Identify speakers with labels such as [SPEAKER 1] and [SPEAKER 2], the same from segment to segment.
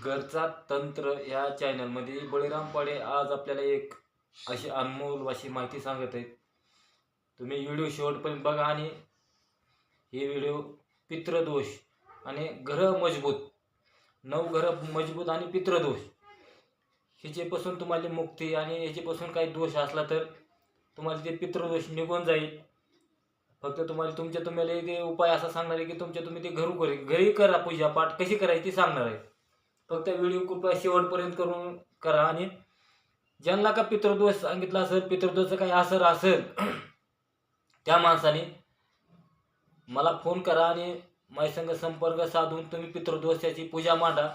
[SPEAKER 1] घरचा तंत्र या चॅनलमध्ये बळीराम पाडे आज आपल्याला एक अशी अनमोल अशी माहिती सांगत आहेत. तुम्ही व्हिडिओ शेवटपर्यंत बघा आणि हे व्हिडिओ पितृदोष आणि घरं मजबूत, 9 घरं मजबूत आणि पितृदोष ह्याच्यापासून तुम्हाला मुक्ती आणि याच्यापासून काही दोष असला तर तुम्हाला ते पितृदोष निघून जाईल. फक्त तुम्हाला ते उपाय असा सांगणार आहे की तुम्ही ते घरी करा. पूजा पाठ कशी करायची ती सांगणार आहे. फक्त व्हिडिओ कृपया शेवटपर्यंत करून करा. आणि ज्यांना का पितृदोष सांगितला असेल, पितृदोषचा काही असर असेल त्या माणसाने मला फोन करा आणि माझ्या संग संपर्क साधून तुम्ही पितृदोषाची पूजा मांडा.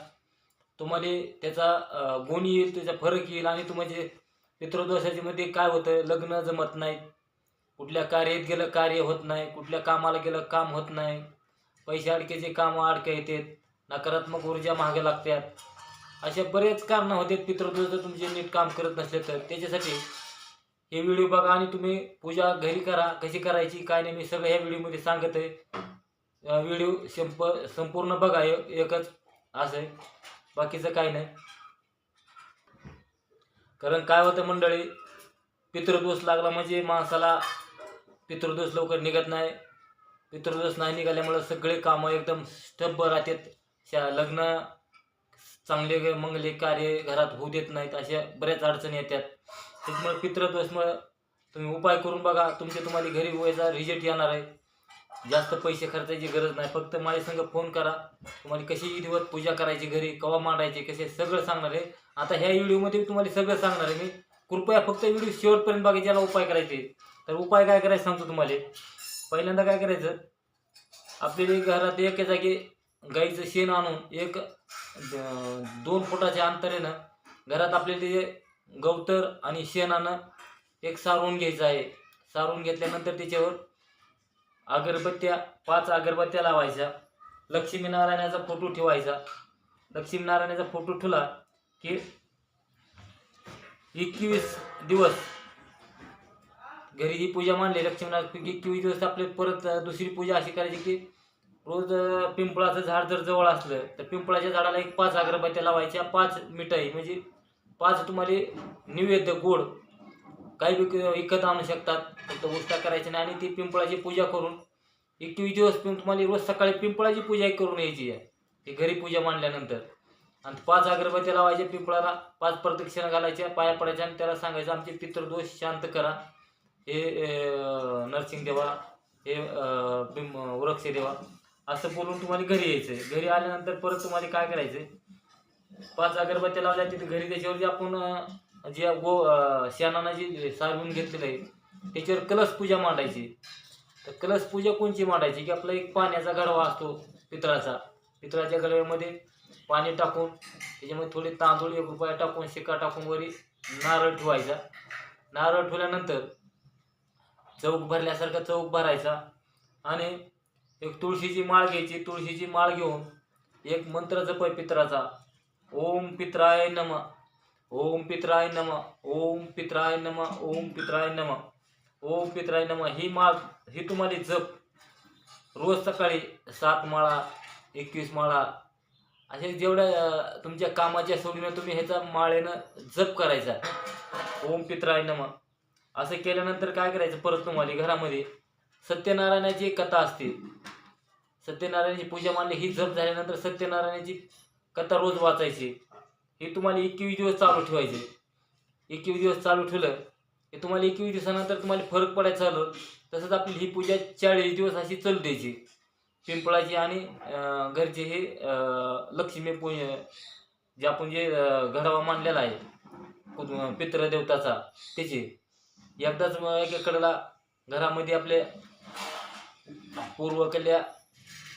[SPEAKER 1] तुम्हाला त्याचा गुण येईल, त्याचा फरक येईल. आणि तुम्हाला पितृदोषाच्या मध्ये काय होतं, लग्न जमत नाही, कुठल्या कार्यात गेलं कार्य होत नाही, कुठल्या कामाला गेलं काम होत नाही, पैसे अडक्याचे कामं अडक्या येतात, नकारात्मक ऊर्जा मागे लागतात, अशा बरेच कारणं होतात पितृदोष जर तुमचे नीट काम करत नसले तर. त्याच्यासाठी हे व्हिडिओ बघा आणि तुम्ही पूजा घरी करा. कशी करायची काय नाही मी सगळं ह्या व्हिडिओमध्ये सांगत आहे. व्हिडिओ संपूर्ण बघा. एकच असं आहे, बाकीचं काही नाही. कारण काय होतं मंडळी, पितृदोष लागला म्हणजे माणसाला पितृदोष लवकर निघत नाही. पितृदोष नाही निघाल्यामुळे सगळे कामं एकदम स्टब्ब राहतात. लग्न चांगले मंगले कार्य घरात होऊ देत नाहीत, अशा बऱ्याच अडचणी येतात. त्याच्यामुळे पितृदोषमुळे तुम्ही उपाय करून बघा. तुम्हाला घरी व्हायचा रिझल्ट येणार आहे. जास्त पैसे खर्चायची गरज नाही. फक्त माझ्या संग फोन करा. तुम्हाला कशी विधिवत पूजा करायची, घरी कवा मांडायची, कसे सगळं सांगणार आहे. आता ह्या व्हिडिओमध्ये तुम्हाला सगळं सांगणार आहे मी. कृपया फक्त व्हिडिओ शेवटपर्यंत बघा. ज्याला उपाय करायचे तर उपाय काय करायचं सांगतो तुम्हाला. पहिल्यांदा काय करायचं, आपल्या घरात एका जागी गाईचं शेण आणून 2 फुटाच्या अंतरेनं घरात आपल्याला ते गवतर आणि शेणानं एक सारवून घ्यायचं आहे. सारवून घेतल्यानंतर त्याच्यावर 5 अगरबत्त्या लावायच्या. लक्ष्मीनारायणाचा फोटो ठेवायचा. लक्ष्मीनारायणाचा फोटो ठेवला की 21 दिवस घरी ही पूजा मांडली. लक्ष्मीनारायण 21 दिवस आपले परत दुसरी पूजा अशी करायची की रोज पिंपळाचं झाड जर जवळ असलं तर पिंपळाच्या झाडाला 5 अगरबत्त्या लावायच्या. 5 मिठाई म्हणजे 5 तुम्हाला नैवेद्य गोड काही विकत आणू शकतात. फक्त उष्टा करायची नाही. आणि ती पिंपळाची पूजा करून 21 दिवस तुम्हाला रोज सकाळी पिंपळाची पूजा करून यायची आहे ती घरी पूजा मांडल्यानंतर. आणि 5 अगरबत्त्या लावायच्या पिंपळाला, 5 प्रदक्षिणा घालायच्या, पाया पडायच्या आणि त्याला सांगायचं आमचे पितृदोष शांत करा, हे नरसिंह देवा, हे वृक्ष देवा, असं बोलून तुम्हाला घरी यायचं. घरी आल्यानंतर परत तुम्हाला काय करायचं, 5 अगरबत्त्या लावल्या तिथे घरी. त्याच्यावर जे आपण शेणानं जी सारवून घेतलेलं आहे त्याच्यावर कलश पूजा मांडायची. तर कलश पूजा कोणची मांडायची की आपला एक पाण्याचा गडवा असतो पितळाच्या गडव्यामध्ये पाणी टाकून त्याच्यामध्ये थोडे तांदूळ 1 रुपया टाकून, शिक्का टाकून वरी नारळ ठेवायचा. नारळ ठेवल्यानंतर चौक भरल्यासारखा चौक भरायचा. आणि एक तुळशीची माळ घ्यायची. तुळशीची माळ घेऊन एक मंत्र जप पित्राचा, ओम पित्राय नमः, ओम पित्राय नमः, ओम पित्राय नमः, ओम पित्राय नमः, ओम पित्राय नमः. ही माळ ही तुम्हाला जप रोज सकाळी 7 माळा 21 माळा असे जेवढ्या तुमच्या कामाच्या सोडीनं तुम्ही ह्याचा माळेनं जप करायचा, ओम पित्राय नमः. असं केल्यानंतर काय करायचं, परत तुम्हाला घरामध्ये सत्यनारायणाची कथा असते. सत्यनारायणाची पूजा मांडली. ही जप झाल्यानंतर सत्यनारायणाची कथा रोज वाचायची. हे तुम्हाला 21 दिवस चालू ठेवायचे. 21 दिवस चालू ठेवलं की तुम्हाला 21 दिवसानंतर तुम्हाला फरक पडायचा चालू. तसंच आपली ही पूजा 40 दिवस अशी चालू द्यायची. पिंपळाची आणि घरचे हे लक्ष्मी पूजा जे आपण घडावा मांडलेला आहे पितृदेवताचा त्याचे एकदाच एकेकडला घरामध्ये आपल्या पूर्वकडल्या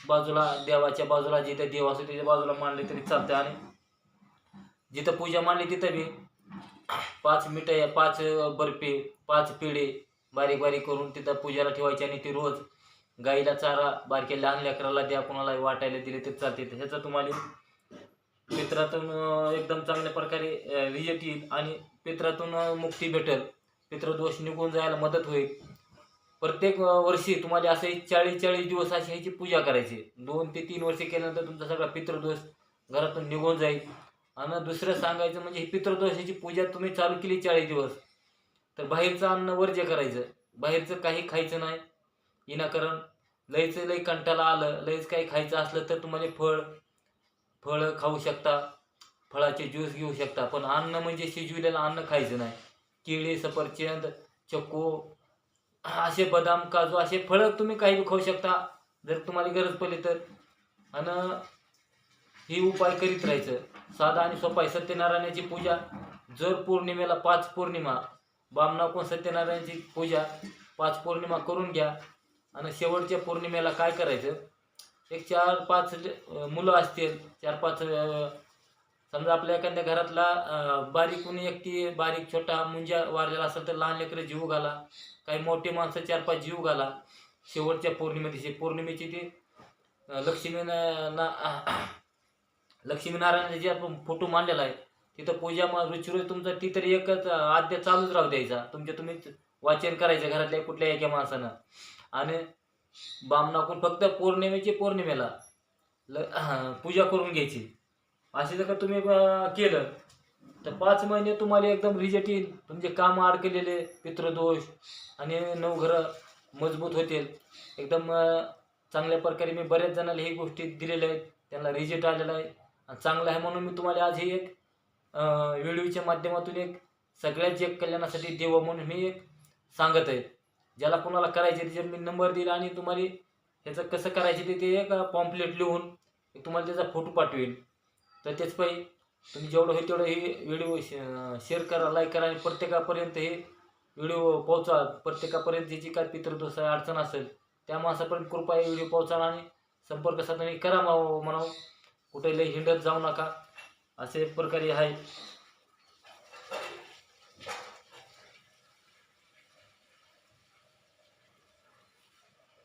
[SPEAKER 1] बाजूला देवाच्या बाजूला जिथे देव असतो त्याच्या बाजूला मांडले तरी चालतं. आणि जिथं पूजा मांडली तिथं बी 5 मिठाई, 5 बर्फी, 5 पेढे बारीक बारीक करून तिथं पूजाला ठेवायचे. आणि ती रोज गाईला चारा, बारक्या लहान लेकराला द्या, कोणाला वाटायला दिले ते चालते. ह्याचा तुम्हाला पित्रातून एकदम चांगल्या प्रकारे रिझल्ट येईल आणि पित्रातून मुक्ती भेटेल. पितृदोष निघून जायला मदत होईल. प्रत्येक वर्षी तुम्हाला असे 40 दिवस अशी ह्याची पूजा करायची. 2 ते 3 वर्ष केल्यानंतर तुमचा सगळा पितृदोष घरातून निघून जाईल. आणि दुसरं सांगायचं म्हणजे ही पितृदोषाची पूजा तुम्ही चालू केली 40 दिवस, तर बाहेरचं अन्न वर्ज्य करायचं. बाहेरचं काही खायचं नाही विनाकारण. लयचं लय कंटाळा आलं, लयच काही खायचं असलं तर तुम्हाला फळं खाऊ शकता, फळाचे ज्यूस घेऊ शकता. पण अन्न म्हणजे शिजविलेलं अन्न खायचं नाही. केळी, सफरचंद, चक्कू, असे बदाम, काजू असे फळं तुम्ही काही बी खाऊ शकता जर तुम्हाला गरज पडली तर. आणि ही उपाय करीत राहायचं. साधा आणि सोपा आहे. सत्यनारायणाची पूजा जर पौर्णिमेला 5 पौर्णिमा बामणापून सत्यनारायणाची पूजा 5 पौर्णिमा करून घ्या. आणि शेवटच्या पौर्णिमेला काय करायचं, एक 4-5 मुलं असतील, 4-5 समजा आपल्या एखाद्या घरातला बारीक कोणी व्यक्ती बारीक छोटा मुंजा वारलेला असेल तर लहान लेकरं जीव घाला. काही मोठी माणसं 4-5 जीव घाला. शेवटच्या पौर्णिमे दिवशी, पौर्णिमेची ती लक्ष्मीनारायणाचा जे आपण फोटो मांडलेला आहे तिथं पूजा रुचिरोज तुमचा ती तरी एकच आद्य चालूच राहू द्यायचा. तुम्हीच वाचन करायचं घरातल्या कुठल्या एका माणसानं. आणि बामणाकडून फक्त पौर्णिमेला पूजा करून घ्यायची. असे जर का तुम्ही केलं तर 5 महिने तुम्हाला एकदम रिजल्ट येईल. तुमचे काम अडकलेले पितृदोष आणि 9 घरं मजबूत होतील एकदम. चांगल्या प्रकारे मी बऱ्याच जणांना ही गोष्टी दिलेल्या आहेत, त्यांना रिजल्ट आलेला आहे आणि चांगलं आहे. म्हणून मी तुम्हाला आज ही एक व्हिडिओच्या माध्यमातून एक सगळ्यात जग कल्याणासाठी देव म्हणून मी एक सांगत आहे. ज्याला कोणाला करायचे त्याच्यात मी नंबर दिला आणि तुम्हाला ह्याचं कसं करायचे ते एक पॉम्पलेट लिहून तुम्हाला त्याचा फोटो पाठवेल. तर तेच पाहिजे तुम्ही जेवढं होईल तेवढं हे व्हिडिओ शेअर करा, लाईक करा आणि प्रत्येकापर्यंत हे व्हिडिओ पोहोचा. प्रत्येकापर्यंत जी काय पितृदोष अडचण असेल त्या माणसापर्यंत कृपा हे व्हिडिओ पोहोचा आणि संपर्क साधून करा म्हणावं. कुठे लई हिंडत जाऊ नका, असे प्रकारे आहे.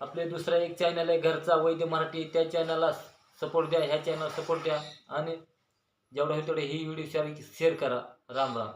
[SPEAKER 1] आपले दुसरा एक चॅनल आहे घरचा वैद्य मराठी, त्या चॅनलला सपोर्ट द्या, ह्या चॅनल सपोर्ट द्या आणि जेवढं होईल तेवढे ही व्हिडिओ शेअर करा. राम राम.